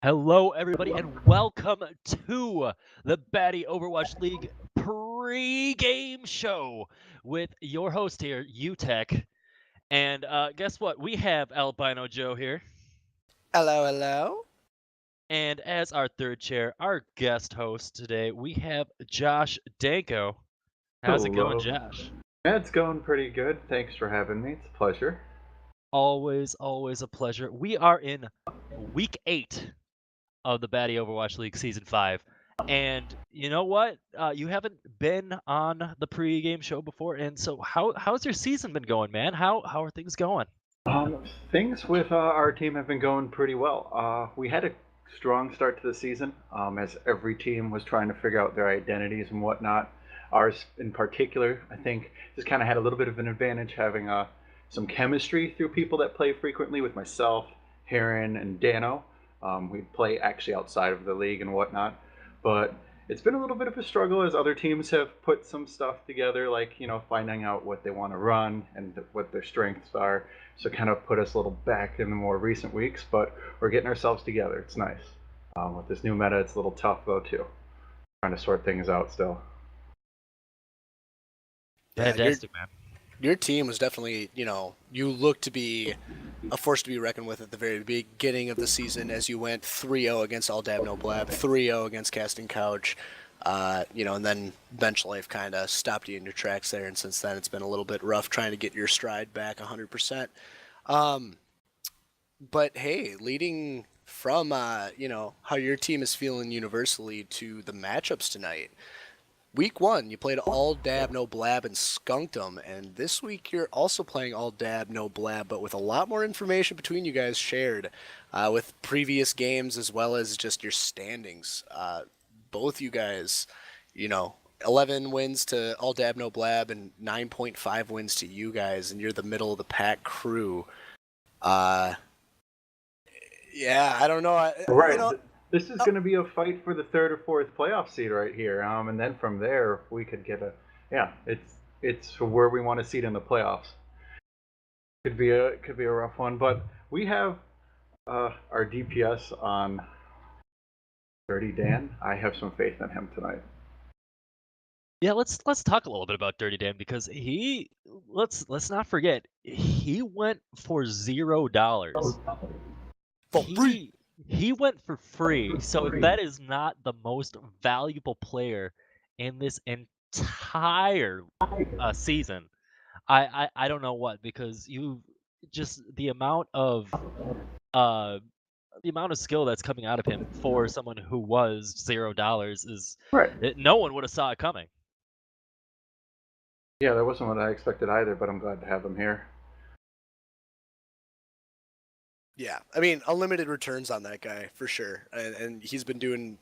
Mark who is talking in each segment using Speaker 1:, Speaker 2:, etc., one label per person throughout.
Speaker 1: Hello, everybody, and welcome to the Batty Overwatch League pre-game show with your host here, Utech. And guess what? We have Albinojoe here.
Speaker 2: Hello, hello.
Speaker 1: And as our third chair, our guest host today, we have JoshDanko. How's it going,
Speaker 3: Hello.
Speaker 1: Josh?
Speaker 3: Yeah, it's going pretty good. Thanks for having me. It's a pleasure.
Speaker 1: Always a pleasure. We are in week 8 of the Batty Overwatch League Season 5. And you know what? You haven't been on the pre-game show before, and so how's your season been going, man? How are things going?
Speaker 3: Things with our team have been going pretty well. We had a strong start to the season, as every team was trying to figure out their identities and whatnot. Ours, in particular, I think, just kind of had a little bit of an advantage having some chemistry through people that play frequently with myself, Heron, and Dano. We play actually outside of the league and whatnot, but it's been a little bit of a struggle as other teams have put some stuff together, like finding out what they want to run and what their strengths are. So kind of put us a little back in the more recent weeks, but we're getting ourselves together. It's nice. With this new meta, it's a little tough though too. Trying to sort things out still.
Speaker 1: Fantastic, man.
Speaker 2: Your team was definitely, you look to be a force to be reckoned with at the very beginning of the season as you went 3-0 against All Dab No Blab, 3-0 against Casting Couch, and then Bench Life kind of stopped you in your tracks there, and since then it's been a little bit rough trying to get your stride back 100%. But hey, leading from, how your team is feeling universally to the matchups tonight. Week 1, you played All Dab No Blab and skunked them, and this week you're also playing All Dab No Blab, but with a lot more information between you guys shared, with previous games as well as just your standings. Both you guys, 11 wins to All Dab No Blab and 9.5 wins to you guys, and you're the middle of the pack crew. Yeah, I don't know.
Speaker 3: Right. This is going to be a fight for the third or fourth playoff seed right here, and then from there we could get it's where we want to seed in the playoffs. Could be a rough one, but we have our DPS on Dirty Dan. I have some faith in him tonight.
Speaker 1: Yeah, let's talk a little bit about Dirty Dan because let's not forget he went for $0.
Speaker 2: For free.
Speaker 1: He went for free. So if that is not the most valuable player in this entire season, I don't know what, because you just the amount of skill that's coming out of him for someone who was $0 is
Speaker 3: Right.
Speaker 1: No one would have saw it coming.
Speaker 3: Yeah, that wasn't what I expected either, but I'm glad to have him here.
Speaker 2: Yeah, I mean, unlimited returns on that guy, for sure. And he's been doing,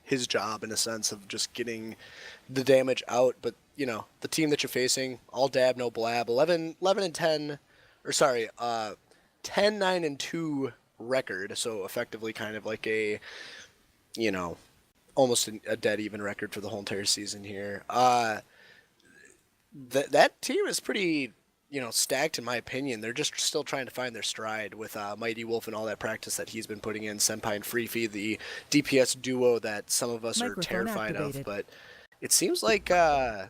Speaker 2: his job in a sense of just getting the damage out. But, the team that you're facing, All Dab, No Blab, 11 and 10, or sorry, 10, 9, and 2 record. So effectively kind of like a, almost a dead even record for the whole entire season here. That team is pretty... stacked in my opinion. They're just still trying to find their stride with Mighty Wolf and all that practice that he's been putting in. Senpai and Freefy, the DPS duo that some of us are terrified of. But it seems like, they're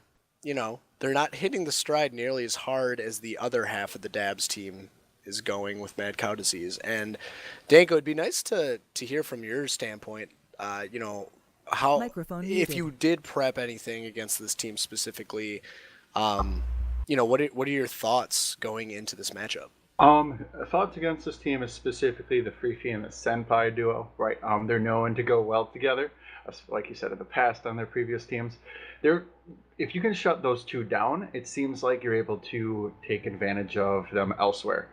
Speaker 2: not hitting the stride nearly as hard as the other half of the Dabs team is going with Mad Cow Disease. And Danko, it'd be nice to hear from your standpoint, how, if you did prep anything against this team specifically, what are your thoughts going into this matchup?
Speaker 3: Thoughts against this team is specifically the Freefy and the Senpai duo, right? They're known to go well together, like you said in the past on their previous teams. If you can shut those two down, it seems like you're able to take advantage of them elsewhere.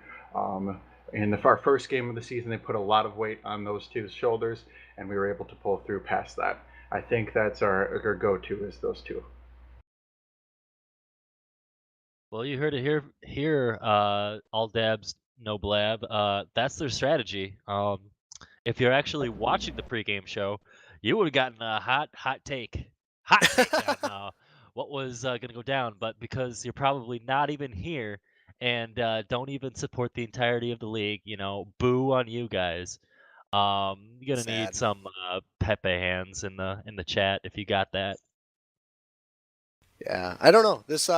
Speaker 3: In our first game of the season, they put a lot of weight on those two's shoulders, and we were able to pull through past that. I think that's our go-to is those two.
Speaker 1: Well, you heard it here, All Dabs, No Blab. That's their strategy. If you're actually watching the pregame show, you would have gotten a hot take on what was going to go down. But because you're probably not even here and don't even support the entirety of the league, boo on you guys. You're gonna need
Speaker 2: Sad.
Speaker 1: some Pepe hands in the chat if you got that.
Speaker 2: Yeah, I don't know. This,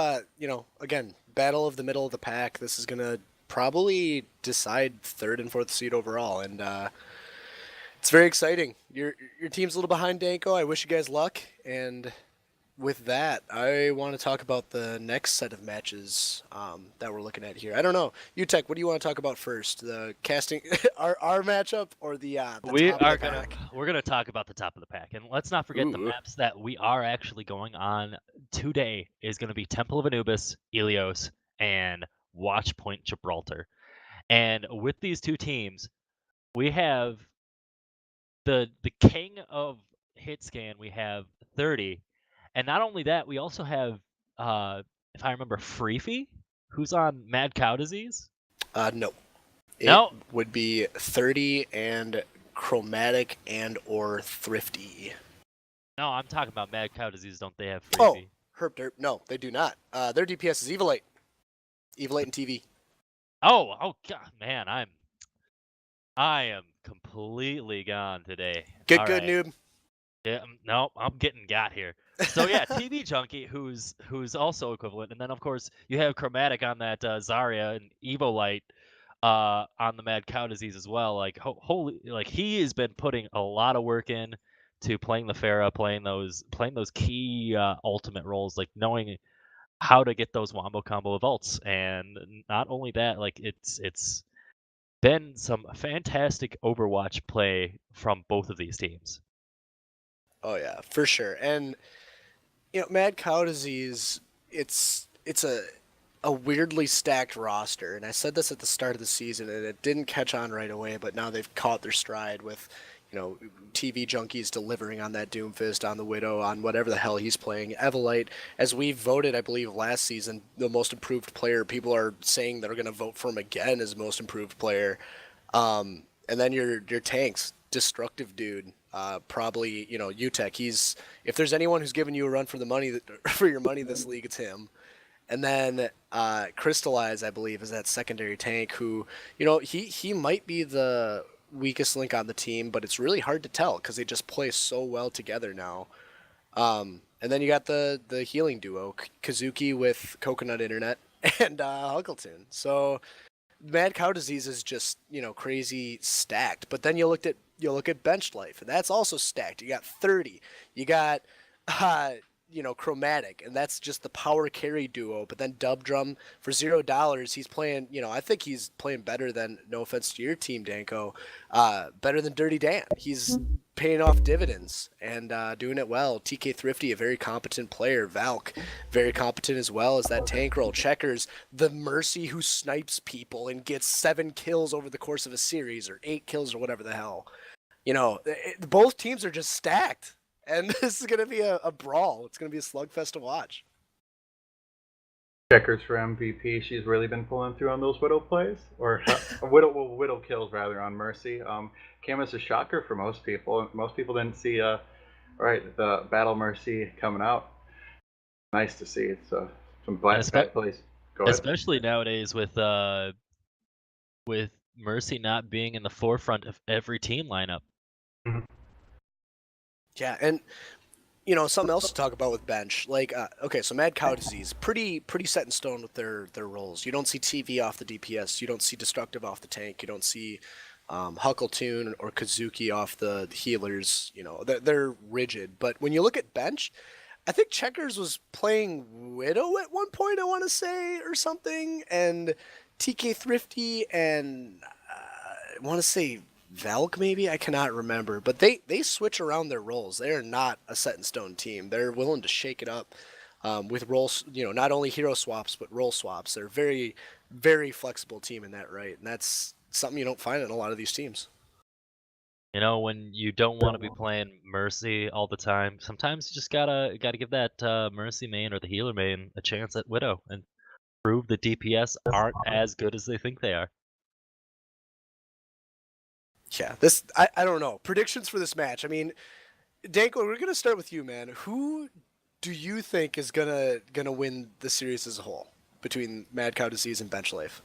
Speaker 2: again, battle of the middle of the pack. This is gonna probably decide third and fourth seed overall, and it's very exciting. Your team's a little behind, Danko. I wish you guys luck. And with that, I want to talk about the next set of matches that we're looking at here. I don't know, Utech, what do you want to talk about first? The casting, our matchup, or the top of the pack?
Speaker 1: We're gonna talk about the top of the pack, and let's not forget the
Speaker 2: Ooh.
Speaker 1: maps that we are actually going on today is gonna be Temple of Anubis, Ilios, and Watch Point Gibraltar. And with these two teams, we have the king of hit scan. We have 30, and not only that, we also have if I remember, Freefy, who's on Mad Cow Disease.
Speaker 2: No. It
Speaker 1: No,
Speaker 2: would be 30 and chromatic and or thrifty.
Speaker 1: no, I'm talking about Mad Cow Disease. Don't they have
Speaker 2: Oh,
Speaker 1: Freefy?
Speaker 2: Herp Derp. No, they do not. Their DPS is Evilate. Evilate and TV.
Speaker 1: Oh god, man, I am completely gone today.
Speaker 2: Get
Speaker 1: All
Speaker 2: good,
Speaker 1: right.
Speaker 2: noob.
Speaker 1: Yeah, no, I'm getting got here. So yeah, TV Junkie, who's also equivalent, and then of course you have Chromatic on that Zarya and Evolite on the Mad Cow Disease as well. Like holy, like he has been putting a lot of work in to playing the Pharah, playing those key ultimate roles, like knowing how to get those wombo combo of ults, and not only that, like it's been some fantastic Overwatch play from both of these teams.
Speaker 2: Oh yeah, for sure. And Mad Cow Disease, it's a weirdly stacked roster, and I said this at the start of the season, and it didn't catch on right away, but now they've caught their stride with, TV Junkies delivering on that Doomfist, on the Widow, on whatever the hell he's playing. Evolite, as we voted, I believe, last season, the most improved player. People are saying they're going to vote for him again as most improved player. And then your tanks, destructive dude. Probably Utech. If there's anyone who's giving you a run for the money for your money this league, it's him. And then Crystallize, I believe, is that secondary tank who, he might be the weakest link on the team, but it's really hard to tell because they just play so well together now. And then you got the healing duo, Kazuki with Coconut Internet and Huckleton. So Mad Cow Disease is just crazy stacked. But then you look at Bench Life, and that's also stacked. You got 30. You got Chromatic, and that's just the power carry duo. But then Dub Drum for $0, he's playing. I think he's playing better than. No offense to your team, Danko, better than Dirty Dan. He's paying off dividends and doing it well. TK Thrifty, a very competent player. Valk, very competent as well as that tank role. Checkers, the Mercy who snipes people and gets 7 kills over the course of a series, or 8 kills, or whatever the hell. Both teams are just stacked. And this is going to be a brawl. It's going to be a slugfest to watch.
Speaker 3: Checkers for MVP. She's really been pulling through on those Widow plays, or Widow kills rather on Mercy. Came as a shocker for most people. Most people didn't see the Battle Mercy coming out. Nice to see. So some bad plays. Go ahead.
Speaker 1: Especially nowadays with Mercy not being in the forefront of every team lineup.
Speaker 3: Mm-hmm.
Speaker 2: Yeah, and something else to talk about with Bench, so Mad Cow Disease, pretty set in stone with their roles. You don't see TV off the DPS, you don't see Destructive off the tank, you don't see Huckleton or Kazuki off the healers. They're rigid. But when you look at Bench, I think Checkers was playing Widow at one point, I want to say, or something, and TK Thrifty and I want to say Valk, maybe? I cannot remember. But they switch around their roles. They are not a set-in-stone team. They're willing to shake it up with roles, not only hero swaps, but role swaps. They're a very, very flexible team in that right. And that's something you don't find in a lot of these teams.
Speaker 1: When you don't want to be playing Mercy all the time, sometimes you just gotta give that Mercy main or the healer main a chance at Widow and prove the DPS aren't as good as they think they are.
Speaker 2: Yeah, I don't know. Predictions for this match. I mean, Danko, we're gonna start with you, man. Who do you think is gonna win the series as a whole between Mad Cow Disease and Bench Life?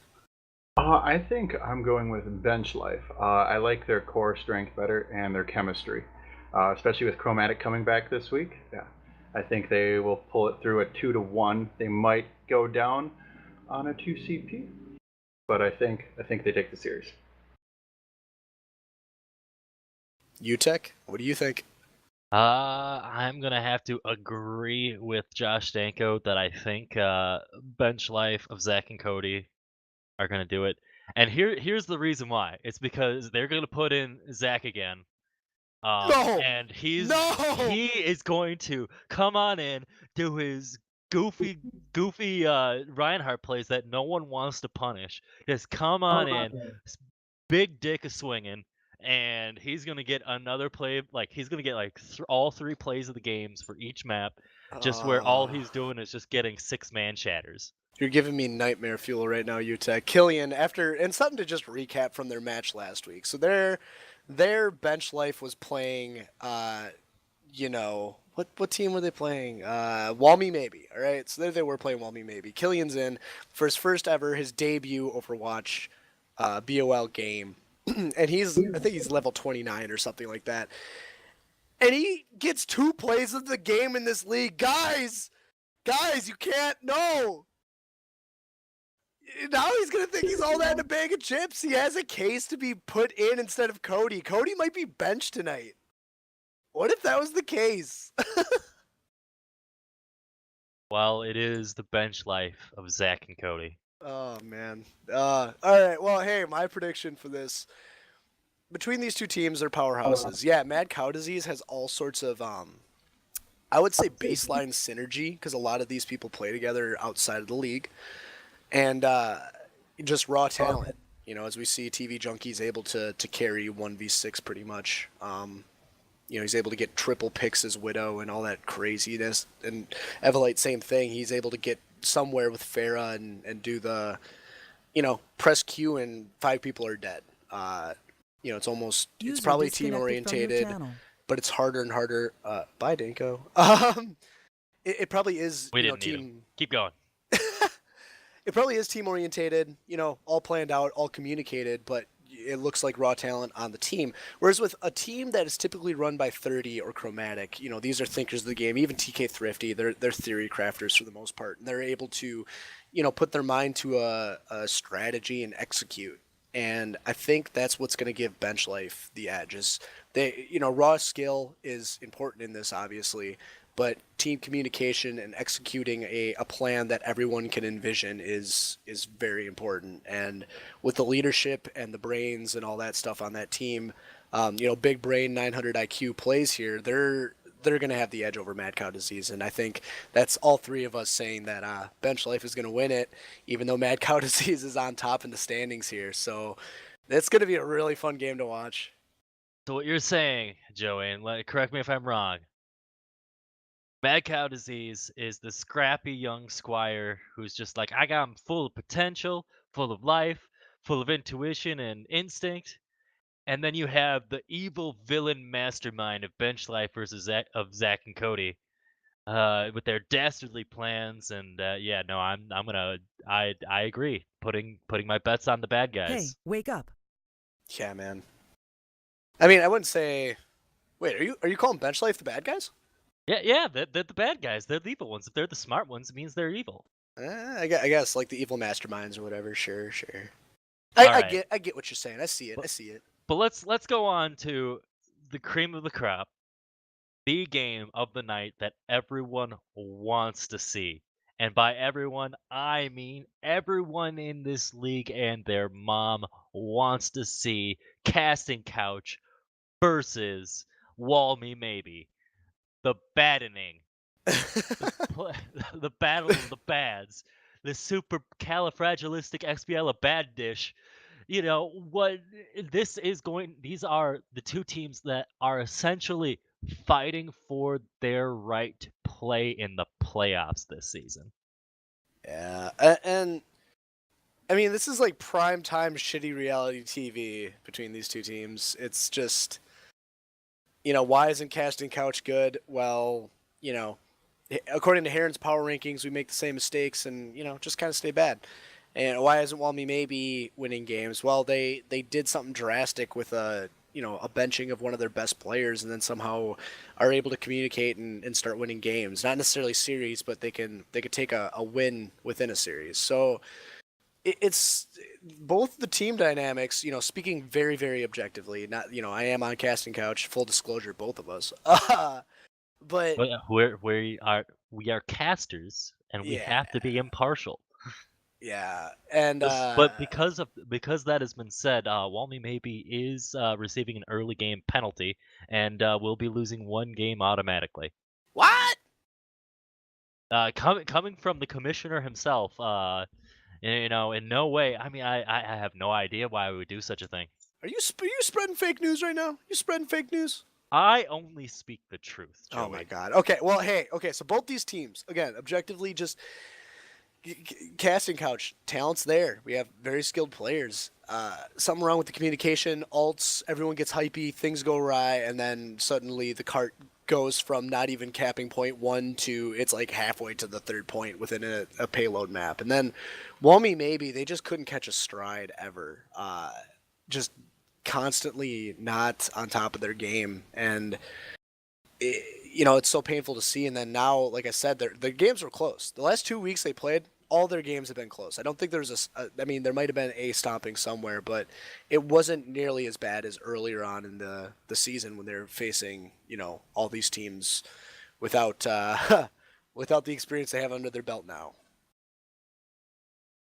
Speaker 3: I think I'm going with bench life. I like their core strength better and their chemistry, especially with Chromatic coming back this week. Yeah, I think they will pull it through at 2-1. They might go down on a 2 CP, but I think they take the series.
Speaker 2: Utech, what do you think?
Speaker 1: I'm gonna have to agree with JoshDanko that I think bench life of Zach and Cody are gonna do it. And here's the reason why. It's because they're gonna put in Zach again.
Speaker 2: No,
Speaker 1: And
Speaker 2: no.
Speaker 1: he is going to come on in, do his goofy Reinhardt plays that no one wants to punish. Just come on in, big dick is swinging, and he's gonna get another play. Like he's gonna get like all 3 plays of the games for each map, just where all
Speaker 2: Uh,
Speaker 1: he's doing is just getting 6-man shatters.
Speaker 2: you're giving me nightmare fuel right now, Utah. Killian, and something to just recap from their match last week. So their bench life was playing what team were they playing? Walmy Maybe. All right. So there they were playing Walmy Maybe. Killian's in for his first ever, his debut Overwatch BOL game. And I think he's level 29 or something like that. And he gets 2 plays of the game in this league. Guys, you can't. No. Now he's going to think he's all that in a bag of chips. He has a case to be put in instead of Cody. Cody might be benched tonight. What if that was the case?
Speaker 1: Well, it is the bench life of Zach and Cody.
Speaker 2: Oh, man. All right. Well, hey, my prediction for this. Between these two teams, they're powerhouses. Yeah, Mad Cow Disease has all sorts of, I would say, baseline synergy, because a lot of these people play together outside of the league. And just raw talent. You know, as we see TV Junkies able to carry 1v6 pretty much. He's able to get triple picks as Widow and all that craziness. And Evolite, same thing. He's able to get somewhere with Pharah and do the, press Q and 5 people are dead. It's probably team orientated, but it's harder and harder. Bye, Danko. It probably is,
Speaker 1: We didn't
Speaker 2: team.
Speaker 1: need him. Keep going.
Speaker 2: It probably is team orientated, all planned out, all communicated, but it looks like raw talent on the team. Whereas with a team that is typically run by 30 or Chromatic, these are thinkers of the game. Even TK Thrifty, they're theory crafters for the most part. And they're able to, put their mind to a strategy and execute. And I think that's what's going to give bench life the edge. Is raw skill is important in this, obviously, but team communication and executing a plan that everyone can envision is very important. And with the leadership and the brains and all that stuff on that team, big brain 900 IQ plays here. They're going to have the edge over Mad Cow Disease, and I think that's all 3 of us saying that bench life is going to win it, even though Mad Cow Disease is on top in the standings here. So it's going to be a really fun game to watch.
Speaker 1: So what you're saying, Joey, and correct me if I'm wrong, Mad Cow Disease is the scrappy young squire who's just like, I got him full of potential, full of life, full of intuition and instinct. And then you have the evil villain mastermind of Bench Life versus Zach and Cody, with their dastardly plans. And I agree. Putting my bets on the bad guys.
Speaker 4: Hey, wake up!
Speaker 2: Yeah, man. I mean, I wouldn't say. Wait, are you calling Bench Life the bad guys?
Speaker 1: Yeah, they're the bad guys. They're the evil ones. If they're the smart ones, it means they're evil.
Speaker 2: I guess like the evil masterminds or whatever. Sure.
Speaker 1: All
Speaker 2: I
Speaker 1: right.
Speaker 2: get what you're saying. I see it.
Speaker 1: But let's go on to the cream of the crop, the game of the night that everyone wants to see. And by everyone, I mean everyone in this league and their mom wants to see Casting Couch versus Wall Me Maybe. The baddening. The battle of the bads. The supercalifragilisticexpialidocious bad dish. What this is going, these are the 2 teams that are essentially fighting for their right to play in the playoffs this season.
Speaker 2: Yeah, and I mean, this is like prime time shitty reality TV between these 2 teams. It's just, why isn't Casting Couch good? Well, according to Heron's power rankings, we make the same mistakes and, just kind of stay bad. And why isn't Walmy maybe winning games? Well, they did something drastic with a benching of one of their best players, and then somehow are able to communicate and start winning games. Not necessarily series, but they could take a win within a series. So it's both the team dynamics, speaking very, very objectively. Not, I am on casting couch, full disclosure, both of us. But
Speaker 1: we are casters, and we
Speaker 2: yeah,
Speaker 1: have to be impartial.
Speaker 2: yeah, and
Speaker 1: But because that has been said, Walmy maybe is receiving an early game penalty, and will be losing one game automatically.
Speaker 2: what?
Speaker 1: Coming from the commissioner himself, in no way. I mean, I have no idea why we would do such a thing.
Speaker 2: Are you spreading fake news right now? You spreading fake news?
Speaker 1: I only speak the truth, Joey.
Speaker 2: Oh my god. Okay, well, hey, so both these teams, again, objectively, just casting couch, talent's there. We have very skilled players. Something wrong with the communication, alts, everyone gets hypey, things go awry, and then suddenly the cart goes from not even capping point 1 to it's like halfway to the third point within a payload map. And then Walmy maybe, they just couldn't catch a stride ever. Just constantly not on top of their game, and it's so painful to see. And then now, like I said, their games were close. The last 2 weeks they played, all their games have been close. I don't think there's I mean, there might have been a stomping somewhere, but it wasn't nearly as bad as earlier on in the season when they're facing, all these teams without without the experience they have under their belt now.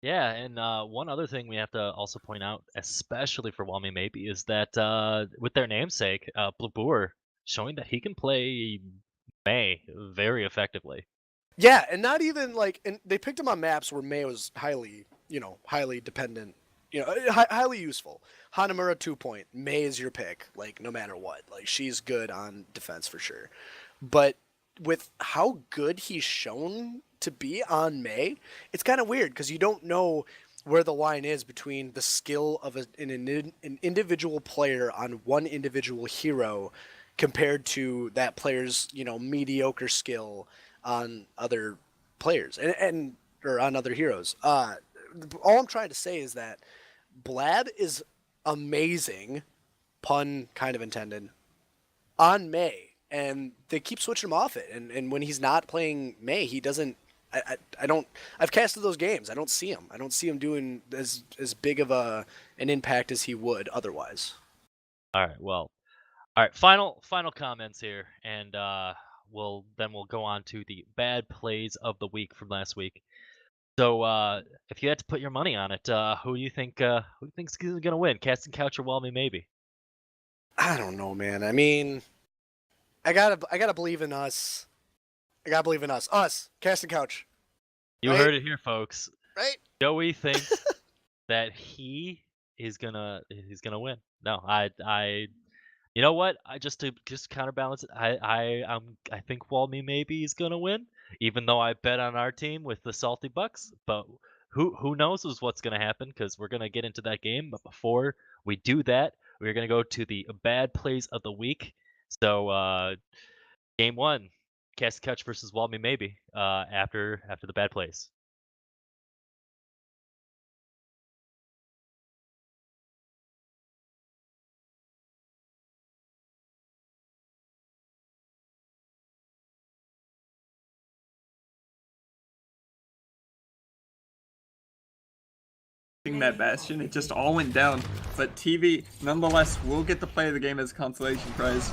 Speaker 1: Yeah, and one other thing we have to also point out, especially for Walmy maybe, is that with their namesake, Blabur, showing that he can play May very effectively.
Speaker 2: Yeah, and not even and they picked him on maps where May was highly dependent, highly useful. Hanamura 2-point, May is your pick, no matter what. She's good on defense for sure. But with how good he's shown to be on May, it's kind of weird because you don't know where the line is between the skill of an individual player on one individual hero compared to that player's mediocre skill on other players and or on other heroes. All I'm trying to say is that Blab is amazing, pun kind of intended, on May, and they keep switching him off it. And when he's not playing May, he doesn't. I've casted those games. I don't see him. I don't see him doing as big of an impact as he would otherwise.
Speaker 1: All right. Final comments here, and we'll go on to the bad plays of the week from last week. So, if you had to put your money on it, who do you think's gonna win, Casting Couch or Walmy maybe?
Speaker 2: I don't know, man. I mean, I gotta believe in us. I gotta believe in us. Us, Casting Couch.
Speaker 1: You heard it here, folks.
Speaker 2: Right?
Speaker 1: Joey thinks that he's gonna win. No, I you know what? To counterbalance it, I think Walmy maybe is gonna win, even though I bet on our team with the Salty Bucks. But who knows what's gonna happen, because we're gonna get into that game. But before we do that, we're gonna go to the bad plays of the week. So game 1, Cast Couch versus Walmy maybe. After the bad plays.
Speaker 4: That Bastion, it just all went down, but TV nonetheless will get to play the game as a consolation prize.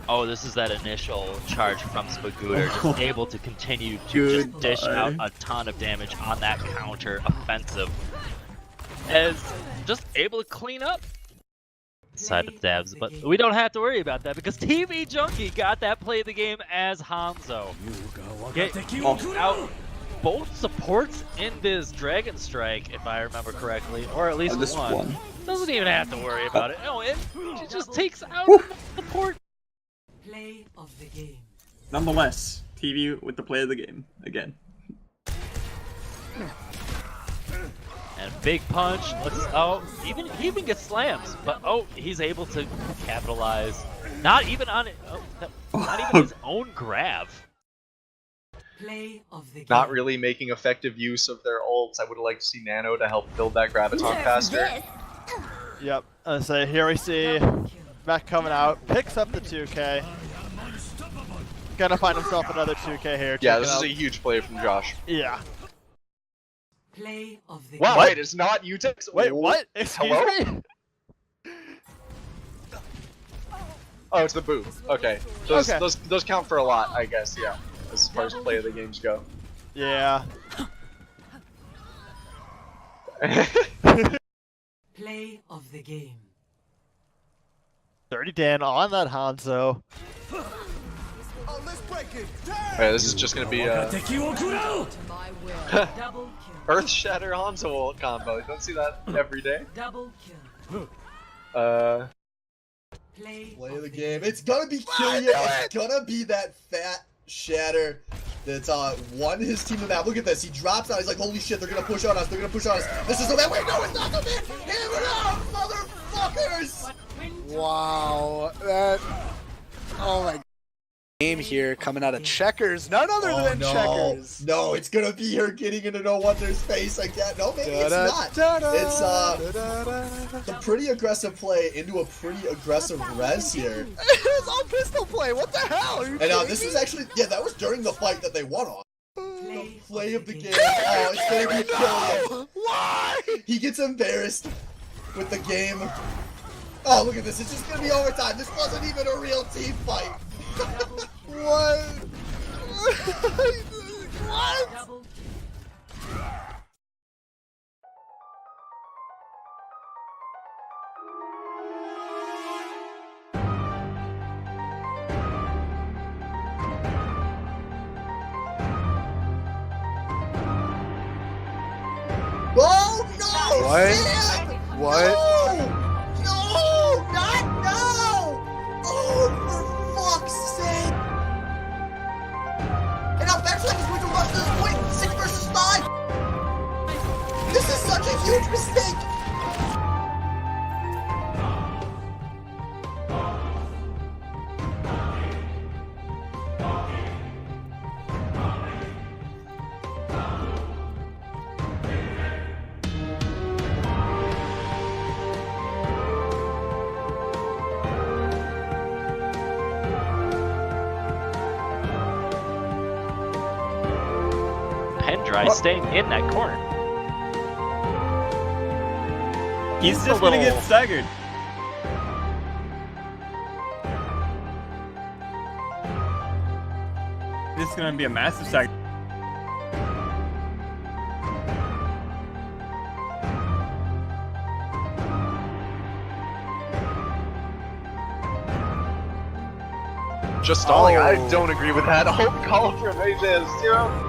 Speaker 1: Oh, this is that initial charge from Spagooter, just able to continue to just dish out a ton of damage on that counter offensive, as just able to clean up side of dabs. But we don't have to worry about that because TV Junkie got that play of the game as Hanzo. Get out both supports in this Dragon Strike, if I remember correctly, or at least one. Doesn't even have to worry about it. No, it just takes out the support.
Speaker 5: Play of the game.
Speaker 4: Nonetheless, TV with the play of the game again.
Speaker 1: And big punch. He even gets slams, but he's able to capitalize. Not even on it. Not even his own grab.
Speaker 5: Play of the game.
Speaker 6: not really making effective use of their ults. I would have liked to see Nano to help build that Graviton faster.
Speaker 7: Yep. So here we see Mac coming out, picks up the 2K. Gonna find himself another 2K here.
Speaker 6: Yeah, this is a huge play from Josh.
Speaker 7: Yeah.
Speaker 5: Play of the
Speaker 6: Wow,
Speaker 5: game.
Speaker 6: wait, it's not Utech.
Speaker 7: Wait, what? Excuse
Speaker 6: Hello?
Speaker 7: me?
Speaker 6: Oh, it's the boot. Okay. Those,
Speaker 7: Okay.
Speaker 6: those count for a lot, I guess, yeah. As far as play of the games go.
Speaker 7: Yeah.
Speaker 5: Play of the game.
Speaker 7: 30 Dan on that Hanzo.
Speaker 6: Alright, this is just gonna be a
Speaker 5: Double kill.
Speaker 6: Earth Shatter Hanzo ult combo. You don't see that every day.
Speaker 5: Double kill. Play
Speaker 8: Play the game. It's gonna be Killia. It's gonna be that fat shatter that's won his team the map. Look at this. He drops out. He's like, holy shit, they're gonna push on us. They're gonna push on us. This is so bad. Wait, no, it's not so bad. Hammer it out, motherfuckers.
Speaker 2: Wow, that. Oh my. Game here coming out of Checkers, none other than Checkers.
Speaker 8: No, it's gonna be her getting into No Wonder's face like that. No, maybe it's not. It's a pretty aggressive play into a pretty aggressive res here.
Speaker 2: It's all pistol play. What the hell? Are you
Speaker 8: And
Speaker 2: kidding
Speaker 8: this
Speaker 2: me?
Speaker 8: was actually, yeah, that was during the fight that they won on.
Speaker 5: Play
Speaker 8: Play of the game. Oh, it's gonna be Killian.
Speaker 2: Why?
Speaker 8: He gets embarrassed with the game. Oh, look at this. It's just gonna be overtime. This wasn't even a real team fight.
Speaker 2: What? What?
Speaker 5: Double
Speaker 8: Oh no!
Speaker 2: What?
Speaker 8: Sam!
Speaker 2: What?
Speaker 8: No! No! Not no! Oh, for fuck's sake! And now Backslash is going to rush to this point. 6 versus 5. This is such a huge mistake.
Speaker 1: Pendry staying in that corner.
Speaker 4: He's
Speaker 1: It's
Speaker 4: just
Speaker 1: a
Speaker 4: gonna
Speaker 1: little-
Speaker 4: get staggered. This is gonna be a massive stagger.
Speaker 6: Just stalling. I
Speaker 2: Oh.
Speaker 6: don't agree with that. Hope call for AJ is 0.